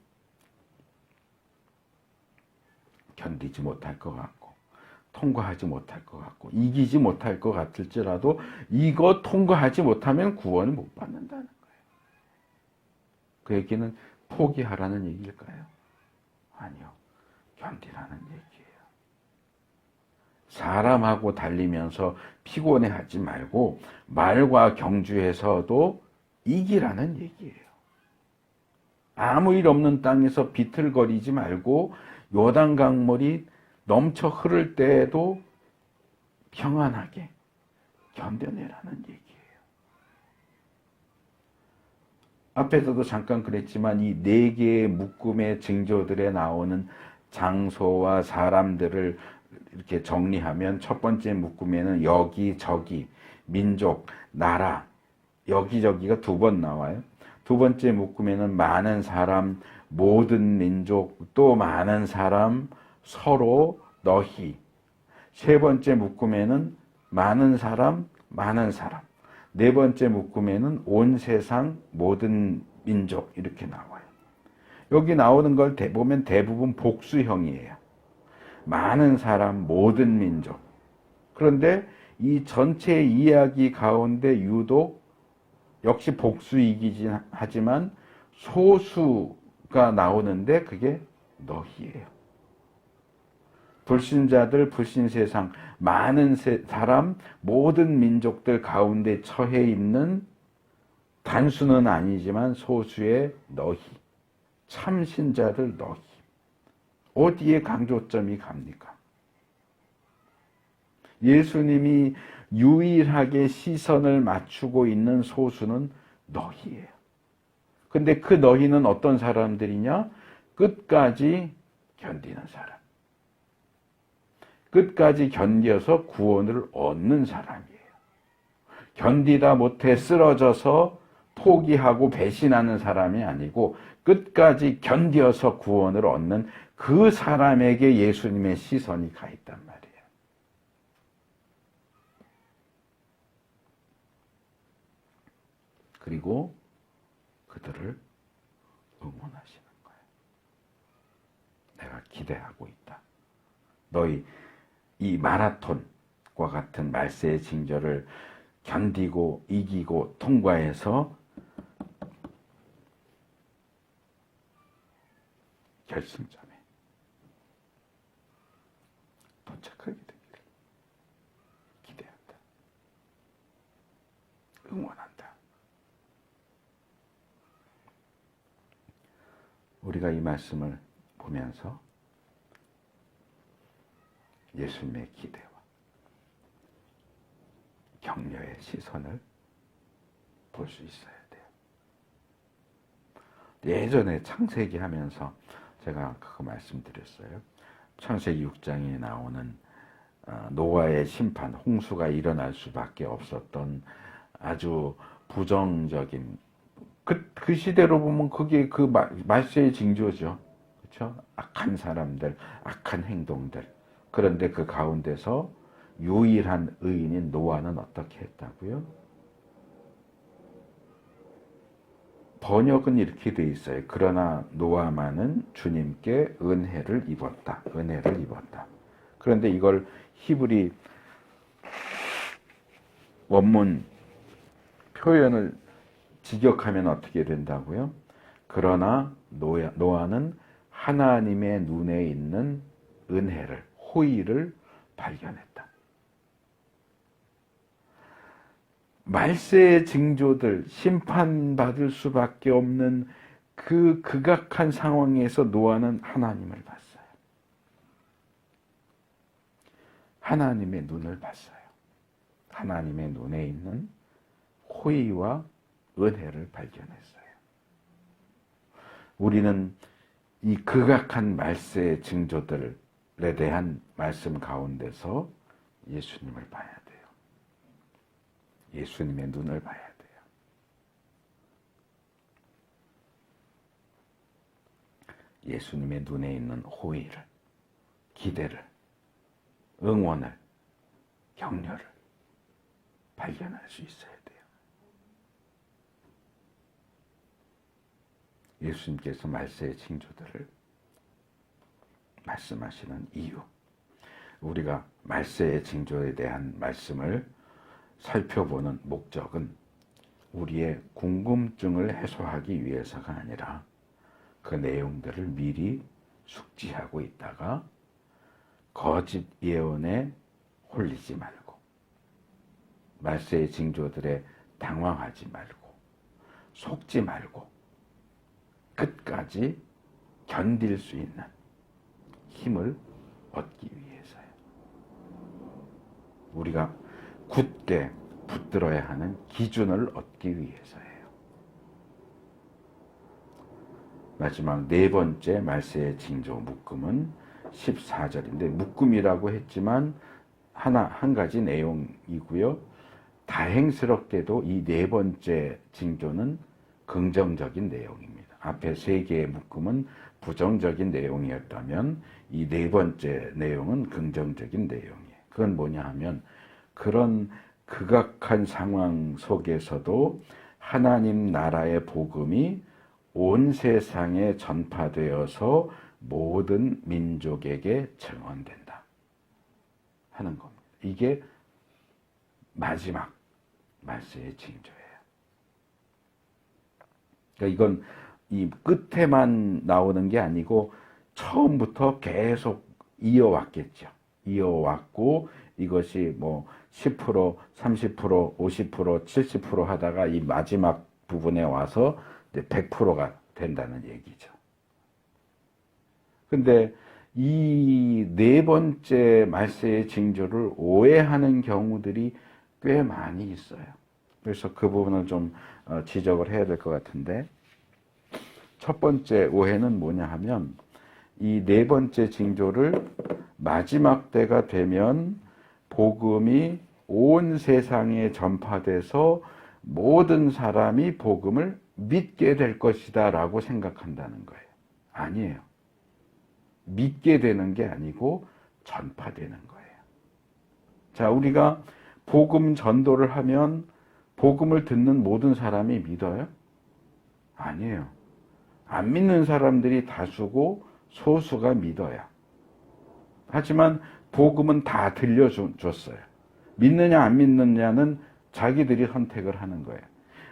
견디지 못할 것 같고 통과하지 못할 것 같고 이기지 못할 것 같을지라도 이거 통과하지 못하면 구원을 못 받는다는 거예요. 그 얘기는 포기하라는 얘기일까요? 아니요. 견디라는 얘기예요. 사람하고 달리면서 피곤해하지 말고 말과 경주에서도 이기라는 얘기예요. 아무 일 없는 땅에서 비틀거리지 말고 요단 강물이 넘쳐 흐를 때에도 평안하게 견뎌내라는 얘기예요. 앞에서도 잠깐 그랬지만 이 네 개의 묶음의 징조들에 나오는 장소와 사람들을 이렇게 정리하면 첫 번째 묶음에는 여기, 저기, 민족, 나라, 여기저기가 두 번 나와요. 두 번째 묶음에는 많은 사람, 모든 민족, 또 많은 사람, 서로, 너희. 세 번째 묶음에는 많은 사람, 많은 사람. 네 번째 묶음에는 온 세상, 모든 민족 이렇게 나와요. 여기 나오는 걸 보면 대부분 복수형이에요. 많은 사람, 모든 민족. 그런데 이 전체 이야기 가운데 유독 역시 복수이긴 하지만 소수가 나오는데 그게 너희예요. 불신자들, 불신세상, 많은 사람, 모든 민족들 가운데 처해 있는 단수는 아니지만 소수의 너희, 참신자들 너희. 어디에 강조점이 갑니까? 예수님이 유일하게 시선을 맞추고 있는 소수는 너희예요. 근데 그 너희는 어떤 사람들이냐? 끝까지 견디는 사람. 끝까지 견뎌서 구원을 얻는 사람이에요. 견디다 못해 쓰러져서 포기하고 배신하는 사람이 아니고 끝까지 견뎌서 구원을 얻는 그 사람에게 예수님의 시선이 가 있단 말이에요. 그리고 그들을 응원하시는 거예요. 내가 기대하고 있다. 너희 이 마라톤과 같은 말세의 징조를 견디고 이기고 통과해서 결승점에 도착하게 되기를 기대한다. 응원한다. 우리가 이 말씀을 보면서 예수님의 기대와 격려의 시선을 볼 수 있어야 돼요. 예전에 창세기 하면서 제가 그거 말씀드렸어요. 창세기 6장에 나오는 노아의 심판, 홍수가 일어날 수밖에 없었던 아주 부정적인 그 시대로 보면 그게 그 말세의 징조죠. 그렇죠? 악한 사람들, 악한 행동들. 그런데 그 가운데서 유일한 의인인 노아는 어떻게 했다고요? 번역은 이렇게 돼 있어요. 그러나 노아만은 주님께 은혜를 입었다. 은혜를 입었다. 그런데 이걸 히브리 원문 표현을 직역하면 어떻게 된다고요? 그러나 노아는 하나님의 눈에 있는 은혜를, 호의를 발견했다. 말세의 징조들, 심판받을 수밖에 없는 그 극악한 상황에서 노아는 하나님을 봤어요. 하나님의 눈을 봤어요. 하나님의 눈에 있는 호의와 은혜를 발견했어요. 우리는 이 극악한 말세의 징조들에 대한 말씀 가운데서 예수님을 봐야 돼요. 예수님의 눈을 봐야 돼요. 예수님의 눈에 있는 호의를, 기대를, 응원을, 격려를 발견할 수 있어야 돼요. 예수님께서 말세의 징조들을 말씀하시는 이유, 우리가 말세의 징조에 대한 말씀을 살펴보는 목적은 우리의 궁금증을 해소하기 위해서가 아니라 그 내용들을 미리 숙지하고 있다가 거짓 예언에 홀리지 말고 말세의 징조들에 당황하지 말고 속지 말고 끝까지 견딜 수 있는 힘을 얻기 위해서요. 우리가 굳게 붙들어야 하는 기준을 얻기 위해서예요. 마지막 네 번째 말세의 징조 묶음은 14절인데 묶음이라고 했지만 한 가지 내용이고요. 다행스럽게도 이 네 번째 징조는 긍정적인 내용입니다. 앞에 세 개의 묶음은 부정적인 내용이었다면 이 네 번째 내용은 긍정적인 내용이에요. 그건 뭐냐 하면 그런 극악한 상황 속에서도 하나님 나라의 복음이 온 세상에 전파되어서 모든 민족에게 증언된다 하는 겁니다. 이게 마지막 말세의 징조예요. 그러니까 이건 이 끝에만 나오는 게 아니고 처음부터 계속 이어왔겠죠. 이어왔고 이것이 뭐 10%, 30%, 50%, 70% 하다가 이 마지막 부분에 와서 이제 100%가 된다는 얘기죠. 근데 이 네 번째 말세의 징조를 오해하는 경우들이 꽤 많이 있어요. 그래서 그 부분을 좀 지적을 해야 될 것 같은데, 첫 번째 오해는 뭐냐 하면 이 네 번째 징조를 마지막 때가 되면 복음이 온 세상에 전파돼서 모든 사람이 복음을 믿게 될 것이다 라고 생각한다는 거예요. 아니에요. 믿게 되는 게 아니고 전파되는 거예요. 자, 우리가 복음 전도를 하면 복음을 듣는 모든 사람이 믿어요? 아니에요. 안 믿는 사람들이 다수고 소수가 믿어요. 하지만 복음은 다 들려줬어요. 믿느냐 안 믿느냐는 자기들이 선택을 하는 거예요.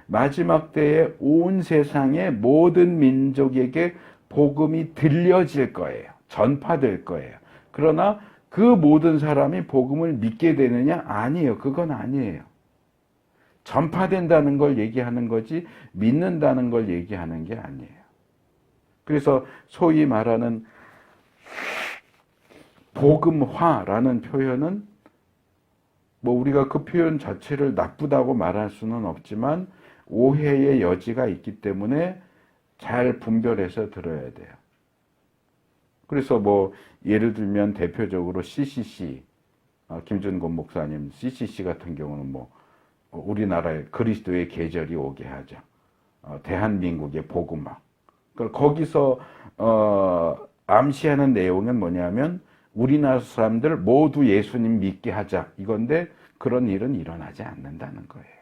마지막 때에 온 세상의 모든 민족에게 복음이 들려질 거예요. 전파될 거예요. 그러나 그 모든 사람이 복음을 믿게 되느냐? 아니에요. 그건 아니에요. 전파된다는 걸 얘기하는 거지 믿는다는 걸 얘기하는 게 아니에요. 그래서 소위 말하는 복음화라는 표현은 뭐 우리가 그 표현 자체를 나쁘다고 말할 수는 없지만 오해의 여지가 있기 때문에 잘 분별해서 들어야 돼요. 그래서 뭐 예를 들면 대표적으로 CCC, 김준곤 목사님 CCC 같은 경우는 뭐 우리나라에 그리스도의 계절이 오게 하자, 대한민국의 복음화. 거기서 암시하는 내용은 뭐냐면 우리나라 사람들 모두 예수님 믿게 하자 이건데 그런 일은 일어나지 않는다는 거예요.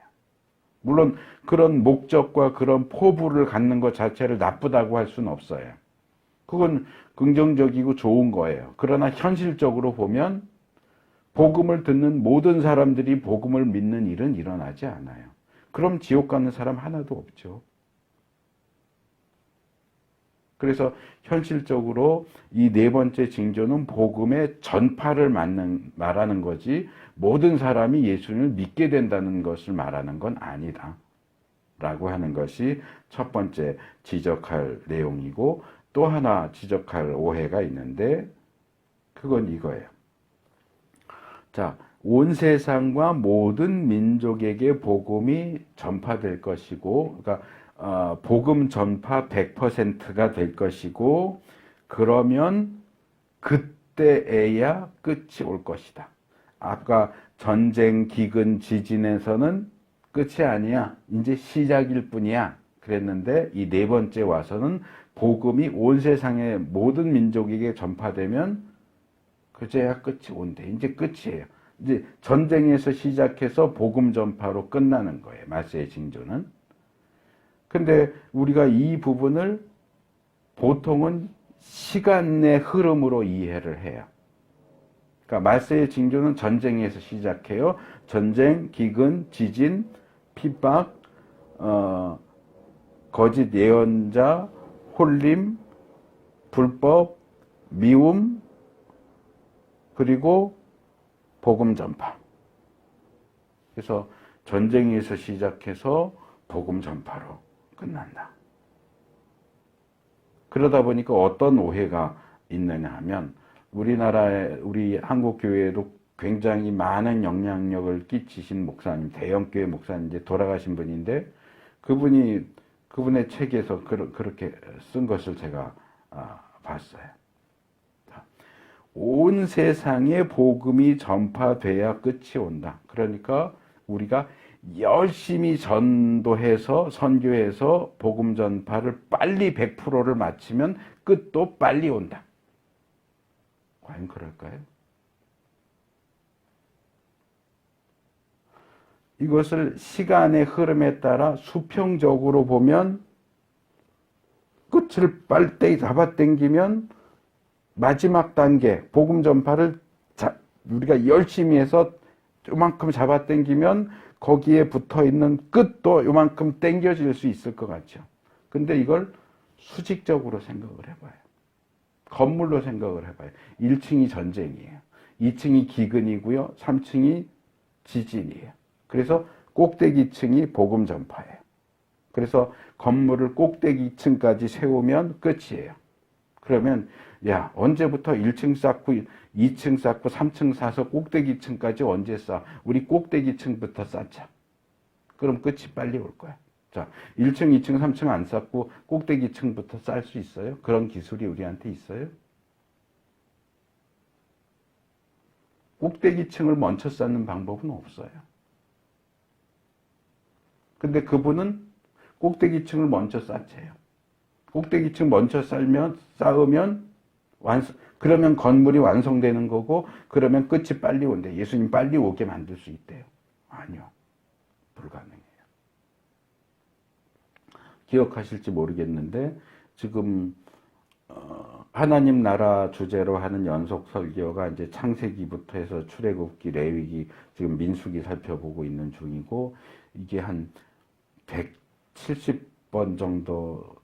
물론 그런 목적과 그런 포부를 갖는 것 자체를 나쁘다고 할 수는 없어요. 그건 긍정적이고 좋은 거예요. 그러나 현실적으로 보면 복음을 듣는 모든 사람들이 복음을 믿는 일은 일어나지 않아요. 그럼 지옥 가는 사람 하나도 없죠. 그래서 현실적으로 이 네 번째 징조는 복음의 전파를 말하는 거지 모든 사람이 예수님을 믿게 된다는 것을 말하는 건 아니다 라고 하는 것이 첫 번째 지적할 내용이고, 또 하나 지적할 오해가 있는데 그건 이거예요. 자, 온 세상과 모든 민족에게 복음이 전파될 것이고, 그러니까 복음 전파 100%가 될 것이고, 그러면 그때에야 끝이 올 것이다. 아까 전쟁, 기근, 지진에서는 끝이 아니야. 이제 시작일 뿐이야. 그랬는데 이 네 번째 와서는 복음이 온 세상의 모든 민족에게 전파되면 그제야 끝이 온대. 이제 끝이에요. 이제 전쟁에서 시작해서 복음 전파로 끝나는 거예요. 말세의 징조는. 근데 우리가 이 부분을 보통은 시간의 흐름으로 이해를 해요. 그러니까 말세의 징조는 전쟁에서 시작해요. 전쟁, 기근, 지진, 핍박, 거짓 예언자, 홀림, 불법, 미움, 그리고 복음 전파. 그래서 전쟁에서 시작해서 복음 전파로 끝난다. 그러다 보니까 어떤 오해가 있느냐 하면, 우리 한국 교회에도 굉장히 많은 영향력을 끼치신 목사님, 대형교회 목사님, 이제 돌아가신 분인데, 그분의 책에서 그렇게 쓴 것을 제가 봤어요. 온 세상에 복음이 전파돼야 끝이 온다. 그러니까 우리가 열심히 전도해서 선교해서 복음 전파를 빨리 100%를 마치면 끝도 빨리 온다. 과연 그럴까요? 이것을 시간의 흐름에 따라 수평적으로 보면 끝을 빨리 잡아당기면 마지막 단계 복음 전파를 우리가 열심히 해서 요만큼 잡아당기면 거기에 붙어있는 끝도 요만큼 당겨질 수 있을 것 같죠. 근데 이걸 수직적으로 생각을 해봐요. 건물로 생각을 해봐요. 1층이 전쟁이에요. 2층이 기근이고요. 3층이 지진이에요. 그래서 꼭대기층이 복음 전파예요. 그래서 건물을 꼭대기층까지 세우면 끝이에요. 그러면 야, 언제부터 1층 쌓고 2층 쌓고 3층 사서 꼭대기층까지 언제 쌓아? 우리 꼭대기층부터 쌓자. 그럼 끝이 빨리 올 거야. 자, 1층, 2층, 3층 안 쌓고 꼭대기층부터 쌓을 수 있어요? 그런 기술이 우리한테 있어요? 꼭대기층을 먼저 쌓는 방법은 없어요. 근데 그분은 꼭대기층을 먼저 쌓재요. 꼭대기층 먼저 쌓으면 그러면 건물이 완성되는 거고, 그러면 끝이 빨리 온대. 예수님 빨리 오게 만들 수 있대요. 아니요. 불가능해요. 기억하실지 모르겠는데, 지금, 하나님 나라 주제로 하는 연속 설교가 이제 창세기부터 해서 출애굽기, 레위기, 지금 민수기 살펴보고 있는 중이고, 이게 한 170번 정도,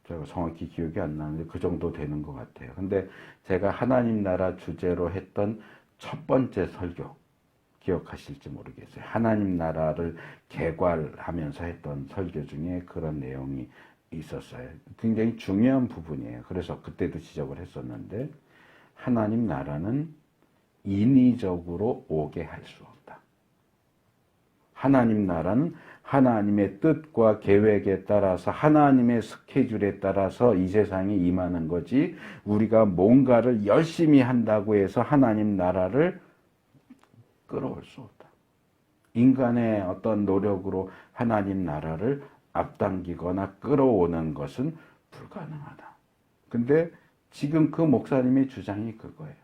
제가 정확히 기억이 안 나는데 그 정도 되는 것 같아요. 근데 제가 하나님 나라 주제로 했던 첫 번째 설교 기억하실지 모르겠어요. 하나님 나라를 개괄하면서 했던 설교 중에 그런 내용이 있었어요. 굉장히 중요한 부분이에요. 그래서 그때도 지적을 했었는데, 하나님 나라는 인위적으로 오게 할 수 없다. 하나님 나라는 하나님의 뜻과 계획에 따라서, 하나님의 스케줄에 따라서 이 세상에 임하는 거지, 우리가 뭔가를 열심히 한다고 해서 하나님 나라를 끌어올 수 없다. 인간의 어떤 노력으로 하나님 나라를 앞당기거나 끌어오는 것은 불가능하다. 근데 지금 그 목사님의 주장이 그거예요.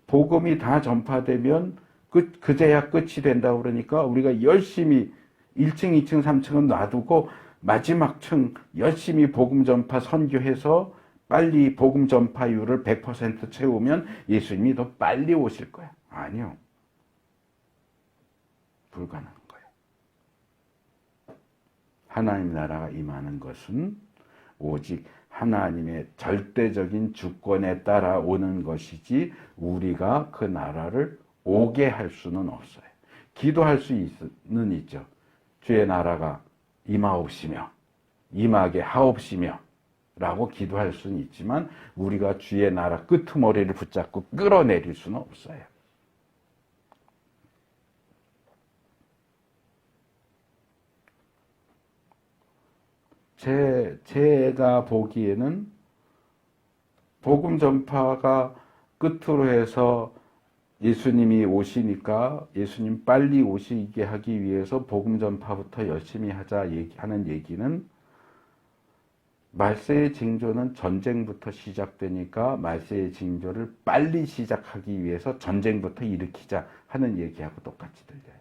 복음이 다 전파되면 그제야 끝이 된다고 그러니까 우리가 열심히 1층, 2층, 3층은 놔두고 마지막 층 열심히 복음 전파 선교해서 빨리 복음 전파율을 100% 채우면 예수님이 더 빨리 오실 거야. 아니요. 불가능한 거예요. 하나님 나라가 임하는 것은 오직 하나님의 절대적인 주권에 따라 오는 것이지 우리가 그 나라를 오게 할 수는 없어요. 기도할 수는 있죠. 주의 나라가 임하옵시며 임하게 하옵시며 라고 기도할 수는 있지만 우리가 주의 나라 끄트머리를 붙잡고 끌어내릴 수는 없어요. 제가 보기에는 복음 전파가 끝으로 해서 예수님이 오시니까 예수님 빨리 오시게 하기 위해서 복음 전파부터 열심히 하자 하는 얘기는 말세의 징조는 전쟁부터 시작되니까 말세의 징조를 빨리 시작하기 위해서 전쟁부터 일으키자 하는 얘기하고 똑같이 들려요.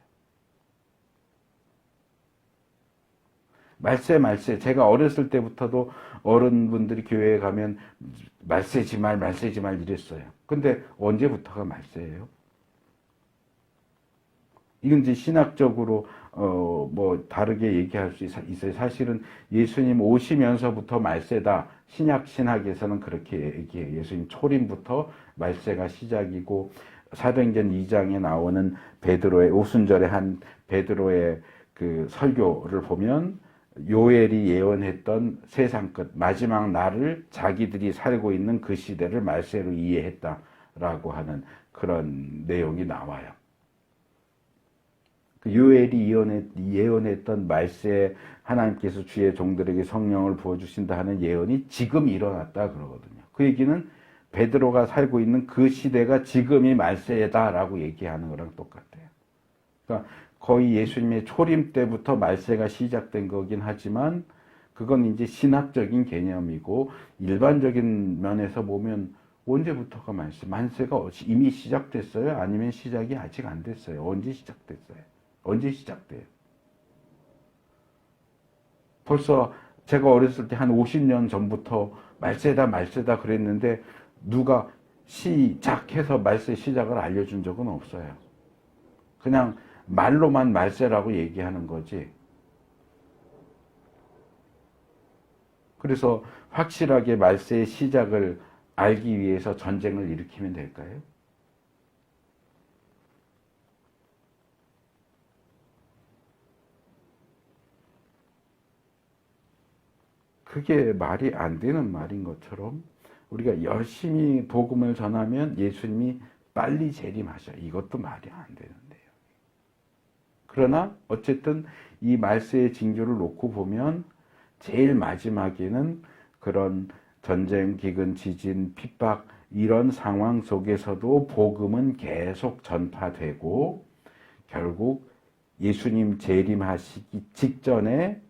말세 제가 어렸을 때부터도 어른분들이 교회에 가면 말세지 말 이랬어요. 근데 언제부터가 말세예요? 이건 이제 신학적으로 뭐 다르게 얘기할 수 있어요. 사실은 예수님 오시면서부터 말세다. 신학에서는 그렇게 얘기해요. 예수님 초림부터 말세가 시작이고 사도행전 2장에 나오는 베드로의 오순절에 한 베드로의 그 설교를 보면 요엘이 예언했던 세상 끝 마지막 날을 자기들이 살고 있는 그 시대를 말세로 이해했다라고 하는 그런 내용이 나와요. 요엘이 예언했던 말세에 하나님께서 주의 종들에게 성령을 부어주신다 하는 예언이 지금 일어났다 그러거든요. 그 얘기는 베드로가 살고 있는 그 시대가 지금이 말세다라고 얘기하는 거랑 똑같아요. 그러니까 거의 예수님의 초림 때부터 말세가 시작된 거긴 하지만 그건 이제 신학적인 개념이고 일반적인 면에서 보면 언제부터가 만세가 이미 시작됐어요? 아니면 시작이 아직 안 됐어요? 언제 시작됐어요? 언제 시작돼요? 벌써 제가 어렸을 때 한 50년 전부터 말세다 그랬는데 누가 시작해서 말세 시작을 알려준 적은 없어요. 그냥 말로만 말세라고 얘기하는 거지. 그래서 확실하게 말세의 시작을 알기 위해서 전쟁을 일으키면 될까요? 그게 말이 안 되는 말인 것처럼 우리가 열심히 복음을 전하면 예수님이 빨리 재림하셔. 이것도 말이 안 되는데요. 그러나 어쨌든 이 말세의 징조를 놓고 보면 제일 마지막에는 그런 전쟁, 기근, 지진, 핍박 이런 상황 속에서도 복음은 계속 전파되고 결국 예수님 재림하시기 직전에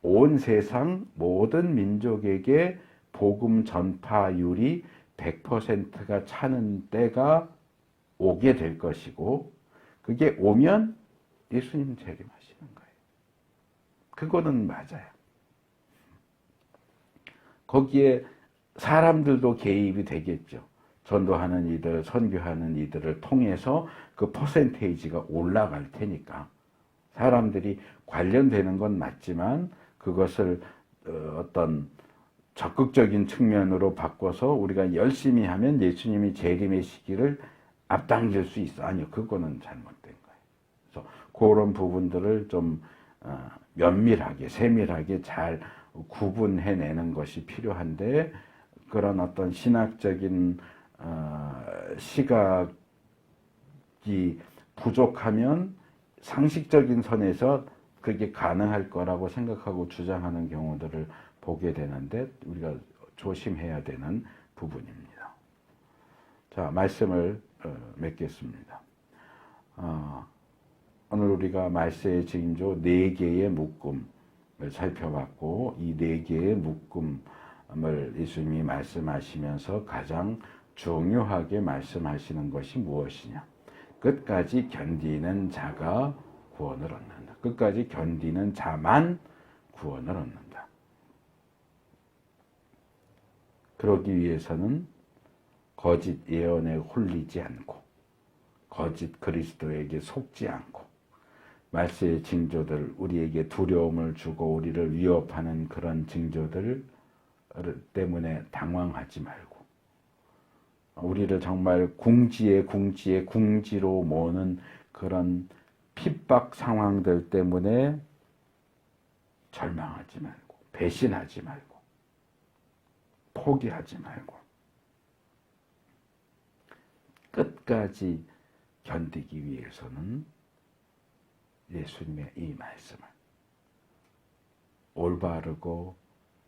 온 세상 모든 민족에게 복음 전파율이 100%가 차는 때가 오게 될 것이고 그게 오면 예수님 재림하시는 거예요. 그거는 맞아요. 거기에 사람들도 개입이 되겠죠. 전도하는 이들, 선교하는 이들을 통해서 그 퍼센테이지가 올라갈 테니까 사람들이 관련되는 건 맞지만 그것을 어떤 적극적인 측면으로 바꿔서 우리가 열심히 하면 예수님이 재림의 시기를 앞당길 수 있어. 아니요, 그거는 잘못된 거예요. 그래서 그런 부분들을 좀 면밀하게, 세밀하게 잘 구분해내는 것이 필요한데 그런 어떤 신학적인 시각이 부족하면 상식적인 선에서 그게 가능할 거라고 생각하고 주장하는 경우들을 보게 되는데 우리가 조심해야 되는 부분입니다. 자, 말씀을 맺겠습니다. 오늘 우리가 말세의 징조 4개의 묶음을 살펴봤고 이 4개의 묶음을 예수님이 말씀하시면서 가장 중요하게 말씀하시는 것이 무엇이냐? 끝까지 견디는 자가 구원을 얻는다. 끝까지 견디는 자만 구원을 얻는다. 그러기 위해서는 거짓 예언에 홀리지 않고 거짓 그리스도에게 속지 않고 말세의 징조들 우리에게 두려움을 주고 우리를 위협하는 그런 징조들을 때문에 당황하지 말고, 우리를 정말 궁지로 모는 그런 핍박 상황들 때문에 절망하지 말고, 배신하지 말고, 포기하지 말고, 끝까지 견디기 위해서는 예수님의 이 말씀을 올바르고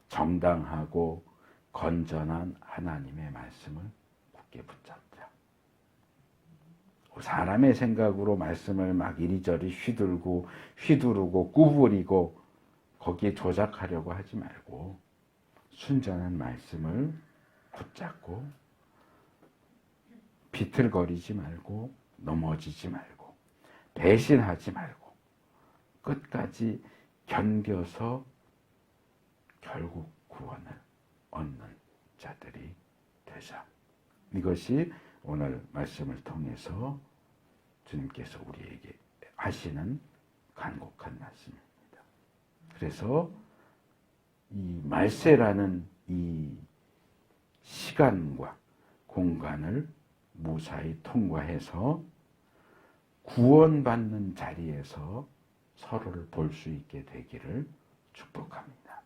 정당하고 건전한 하나님의 말씀을 굳게 붙잡자. 사람의 생각으로 말씀을 막 이리저리 휘두르고 구부리고 거기에 조작하려고 하지 말고 순전한 말씀을 붙잡고 비틀거리지 말고 넘어지지 말고 배신하지 말고 끝까지 견뎌서 결국 구원을 얻는 자들이 되자. 이것이 오늘 말씀을 통해서 주님께서 우리에게 하시는 간곡한 말씀입니다. 그래서 이 말세라는 이 시간과 공간을 무사히 통과해서 구원받는 자리에서 서로를 볼 수 있게 되기를 축복합니다.